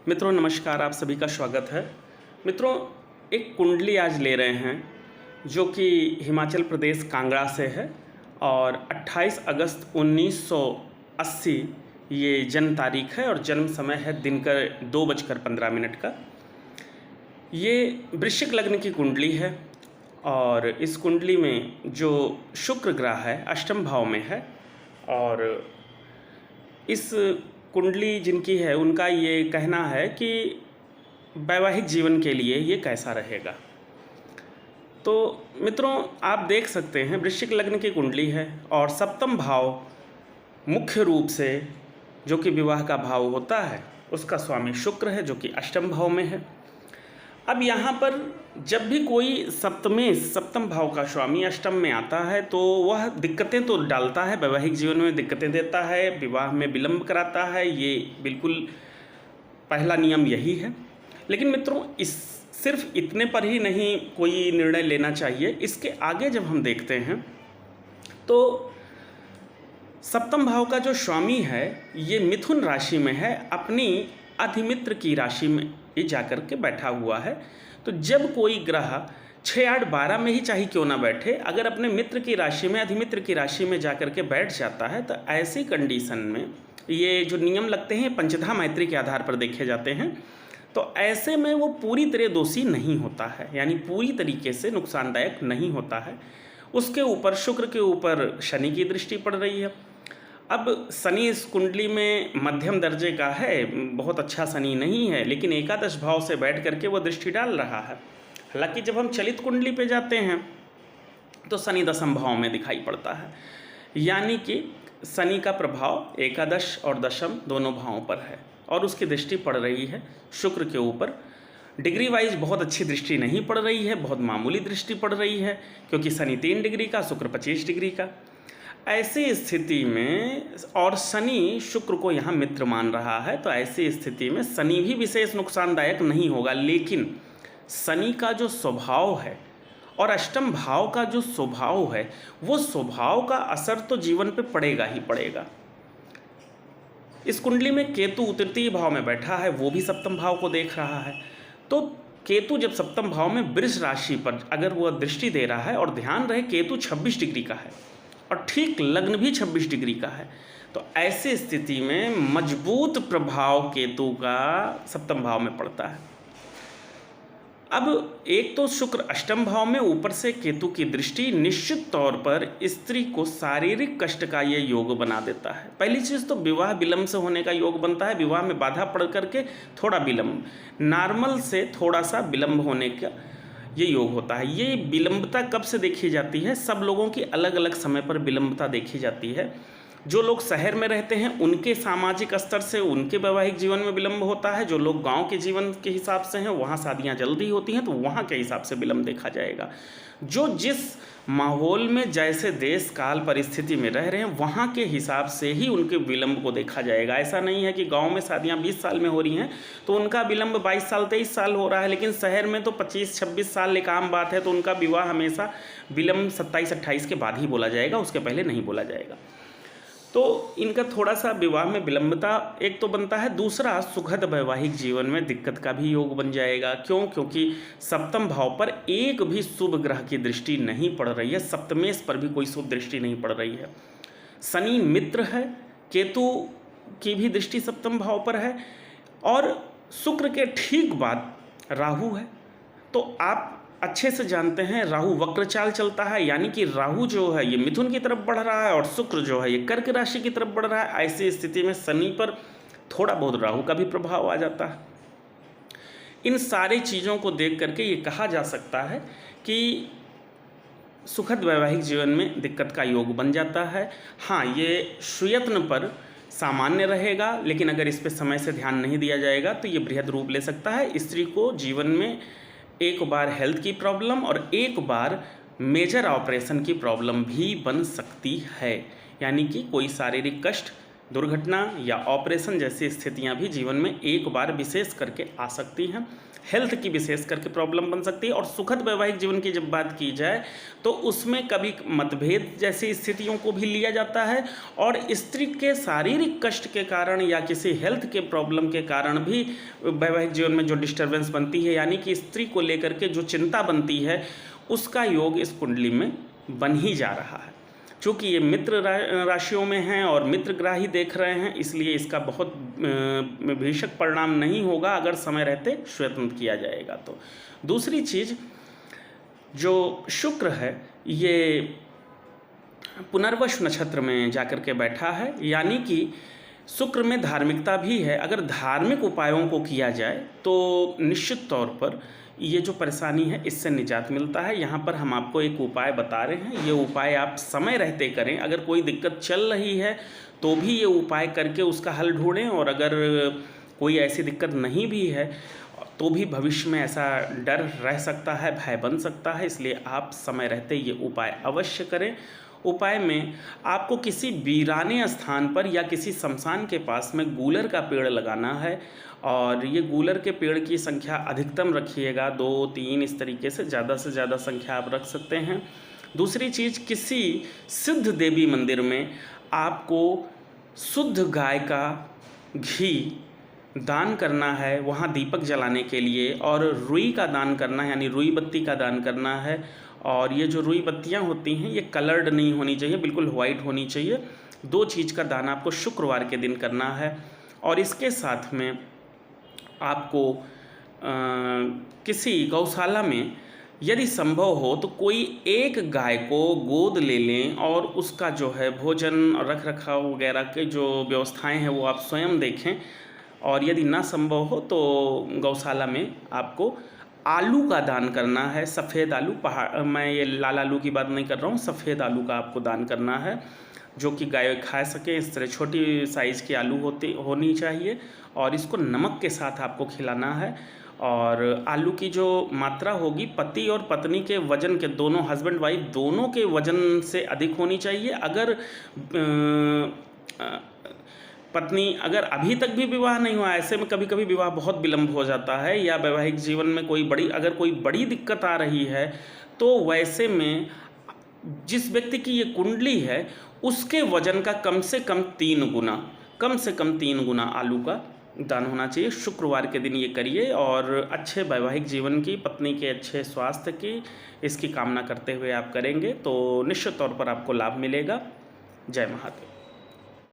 मित्रों नमस्कार, आप सभी का स्वागत है। मित्रों, एक कुंडली आज ले रहे हैं जो कि हिमाचल प्रदेश कांगड़ा से है और 28 अगस्त 1980 ये जन्म तारीख है और जन्म समय है दिनकर 2:15 का। ये वृश्चिक लग्न की कुंडली है और इस कुंडली में जो शुक्र ग्रह है अष्टम भाव में है और इस कुंडली जिनकी है उनका ये कहना है कि वैवाहिक जीवन के लिए ये कैसा रहेगा। तो मित्रों, आप देख सकते हैं वृश्चिक लग्न की कुंडली है और सप्तम भाव मुख्य रूप से जो कि विवाह का भाव होता है उसका स्वामी शुक्र है जो कि अष्टम भाव में है। अब यहाँ पर जब भी कोई सप्तम भाव का स्वामी अष्टम में आता है तो वह दिक्कतें तो डालता है, वैवाहिक जीवन में दिक्कतें देता है, विवाह में विलंब कराता है, ये बिल्कुल पहला नियम यही है। लेकिन मित्रों, इस सिर्फ इतने पर ही नहीं कोई निर्णय लेना चाहिए। इसके आगे जब हम देखते हैं तो सप्तम भाव का जो स्वामी है ये मिथुन राशि में है, अपनी अधिमित्र की राशि में ही जाकर के बैठा हुआ है। तो जब कोई ग्रह 6, 8, 12 में ही चाहे क्यों ना बैठे, अगर अपने मित्र की राशि में अधिमित्र की राशि में जाकर के बैठ जाता है तो ऐसी कंडीशन में ये जो नियम लगते हैं पंचधा मैत्री के आधार पर देखे जाते हैं। तो ऐसे में वो पूरी तरह दोषी नहीं होता है, यानी पूरी तरीके से नुकसानदायक नहीं होता है। उसके ऊपर शुक्र के ऊपर शनि की दृष्टि पड़ रही है। अब शनि इस कुंडली में मध्यम दर्जे का है, बहुत अच्छा शनि नहीं है, लेकिन एकादश भाव से बैठ करके वो दृष्टि डाल रहा है। हालांकि जब हम चलित कुंडली पे जाते हैं तो शनि दशम भाव में दिखाई पड़ता है, यानी कि शनि का प्रभाव एकादश और दशम दोनों भावों पर है और उसकी दृष्टि पड़ रही है शुक्र के ऊपर। डिग्री वाइज बहुत अच्छी दृष्टि नहीं पड़ रही है, बहुत मामूली दृष्टि पड़ रही है, क्योंकि शनि 3 डिग्री का, शुक्र 25 डिग्री का। ऐसी स्थिति में और शनि शुक्र को यहाँ मित्र मान रहा है, तो ऐसी स्थिति में शनि भी विशेष नुकसानदायक नहीं होगा। लेकिन शनि का जो स्वभाव है और अष्टम भाव का जो स्वभाव है, वो स्वभाव का असर तो जीवन पे पड़ेगा ही पड़ेगा। इस कुंडली में केतु तृतीय भाव में बैठा है, वो भी सप्तम भाव को देख रहा है। तो केतु जब सप्तम भाव में वृष राशि पर अगर वह दृष्टि दे रहा है, और ध्यान रहे केतु 26 डिग्री का है और ठीक लग्न भी 26 डिग्री का है, तो ऐसी स्थिति में मजबूत प्रभाव केतु का सप्तम भाव में पड़ता है। अब एक तो शुक्र अष्टम भाव में, ऊपर से केतु की दृष्टि निश्चित तौर पर स्त्री को शारीरिक कष्ट का ये योग बना देता है। पहली चीज़ तो विवाह विलंब से होने का योग बनता है, विवाह में बाधा पड़ करके थोड़ा विलंब, नॉर्मल से थोड़ा सा विलंब होने का ये योग होता है। ये विलंबता कब से देखी जाती है? सब लोगों की अलग अलग समय पर विलंबता देखी जाती है। जो लोग शहर में रहते हैं उनके सामाजिक स्तर से उनके वैवाहिक जीवन में विलंब होता है। जो लोग गांव के जीवन के हिसाब से हैं वहाँ शादियाँ जल्दी होती हैं, तो वहाँ के हिसाब से विलंब देखा जाएगा। जो जिस माहौल में जैसे देश काल परिस्थिति में रह रहे हैं वहाँ के हिसाब से ही उनके विलंब को देखा जाएगा। ऐसा नहीं है कि गांव में शादियाँ 20 साल में हो रही हैं तो उनका विलंब 22 साल 23 साल हो रहा है, लेकिन शहर में तो 25-26 साल एक आम बात है, तो उनका विवाह हमेशा विलंब 27-28 के बाद ही बोला जाएगा, उसके पहले नहीं बोला जाएगा। तो इनका थोड़ा सा विवाह में विलंबता एक तो बनता है। दूसरा, सुखद वैवाहिक जीवन में दिक्कत का भी योग बन जाएगा। क्यों? क्योंकि सप्तम भाव पर एक भी शुभ ग्रह की दृष्टि नहीं पड़ रही है, सप्तमेश पर भी कोई शुभ दृष्टि नहीं पड़ रही है। शनि मित्र है, केतु की भी दृष्टि सप्तम भाव पर है और शुक्र के ठीक बाद राहु है। तो आप अच्छे से जानते हैं राहु वक्र चाल चलता है, यानी कि राहु जो है ये मिथुन की तरफ बढ़ रहा है और शुक्र जो है ये कर्क राशि की तरफ बढ़ रहा है। ऐसी स्थिति में शनि पर थोड़ा बहुत राहु का भी प्रभाव आ जाता है। इन सारी चीज़ों को देख करके ये कहा जा सकता है कि सुखद वैवाहिक जीवन में दिक्कत का योग बन जाता है। हाँ, ये सुयत्न पर सामान्य रहेगा, लेकिन अगर इस पर समय से ध्यान नहीं दिया जाएगा तो ये बृहद रूप ले सकता है। स्त्री को जीवन में एक बार हेल्थ की प्रॉब्लम और एक बार मेजर ऑपरेशन की प्रॉब्लम भी बन सकती है, यानी कि कोई शारीरिक कष्ट दुर्घटना या ऑपरेशन जैसी स्थितियां भी जीवन में एक बार विशेष करके आ सकती हैं। हेल्थ की विशेष करके प्रॉब्लम बन सकती है। और सुखद वैवाहिक जीवन की जब बात की जाए तो उसमें कभी मतभेद जैसी स्थितियों को भी लिया जाता है, और स्त्री के शारीरिक कष्ट के कारण या किसी हेल्थ के प्रॉब्लम के कारण भी वैवाहिक जीवन में जो डिस्टर्बेंस बनती है, यानी कि स्त्री को लेकर के जो चिंता बनती है, उसका योग इस कुंडली में बन ही जा रहा है। चूँकि ये मित्र राशियों में हैं और मित्र ग्रह ही देख रहे हैं, इसलिए इसका बहुत भीषक परिणाम नहीं होगा अगर समय रहते श्वेतंत्र किया जाएगा तो। दूसरी चीज़, जो शुक्र है ये पुनर्वसु नक्षत्र में जाकर के बैठा है, यानी कि शुक्र में धार्मिकता भी है। अगर धार्मिक उपायों को किया जाए तो निश्चित तौर पर ये जो परेशानी है इससे निजात मिलता है। यहाँ पर हम आपको एक उपाय बता रहे हैं, ये उपाय आप समय रहते करें। अगर कोई दिक्कत चल रही है तो भी ये उपाय करके उसका हल ढूंढें, और अगर कोई ऐसी दिक्कत नहीं भी है तो भी भविष्य में ऐसा डर रह सकता है, भय बन सकता है, इसलिए आप समय रहते ये उपाय अवश्य करें। उपाय में आपको किसी वीराने स्थान पर या किसी शमशान के पास में गूलर का पेड़ लगाना है, और ये गूलर के पेड़ की संख्या अधिकतम रखिएगा, 2-3 इस तरीके से ज़्यादा संख्या आप रख सकते हैं। दूसरी चीज़, किसी सिद्ध देवी मंदिर में आपको शुद्ध गाय का घी दान करना है, वहाँ दीपक जलाने के लिए, और रुई का दान करना है, यानी रुई बत्ती का दान करना है। और ये जो रुई बत्तियाँ होती हैं ये कलर्ड नहीं होनी चाहिए, बिल्कुल वाइट होनी चाहिए। 2 चीज़ का दान आपको शुक्रवार के दिन करना है। और इसके साथ में आपको किसी गौशाला में यदि संभव हो तो कोई एक गाय को गोद ले लें, और उसका जो है भोजन और रख रखाव वगैरह के जो व्यवस्थाएं हैं वो आप स्वयं देखें। और यदि ना संभव हो तो गौशाला में आपको आलू का दान करना है, सफ़ेद आलू, मैं ये लाल आलू की बात नहीं कर रहा हूँ, सफ़ेद आलू का आपको दान करना है, जो कि गाय खा सके। इस तरह छोटी साइज़ की आलू होनी चाहिए, और इसको नमक के साथ आपको खिलाना है। और आलू की जो मात्रा होगी पति और पत्नी के वजन के, दोनों हस्बैंड वाइफ दोनों के वजन से अधिक होनी चाहिए। अगर पत्नी अगर अभी तक भी विवाह नहीं हुआ, ऐसे में कभी कभी विवाह बहुत विलम्ब हो जाता है, या वैवाहिक जीवन में अगर कोई बड़ी दिक्कत आ रही है, तो वैसे में जिस व्यक्ति की ये कुंडली है उसके वजन का कम से कम 3 गुना आलू का दान होना चाहिए। शुक्रवार के दिन ये करिए, और अच्छे वैवाहिक जीवन की, पत्नी के अच्छे स्वास्थ्य की, इसकी कामना करते हुए आप करेंगे तो निश्चित तौर पर आपको लाभ मिलेगा। जय महादेव।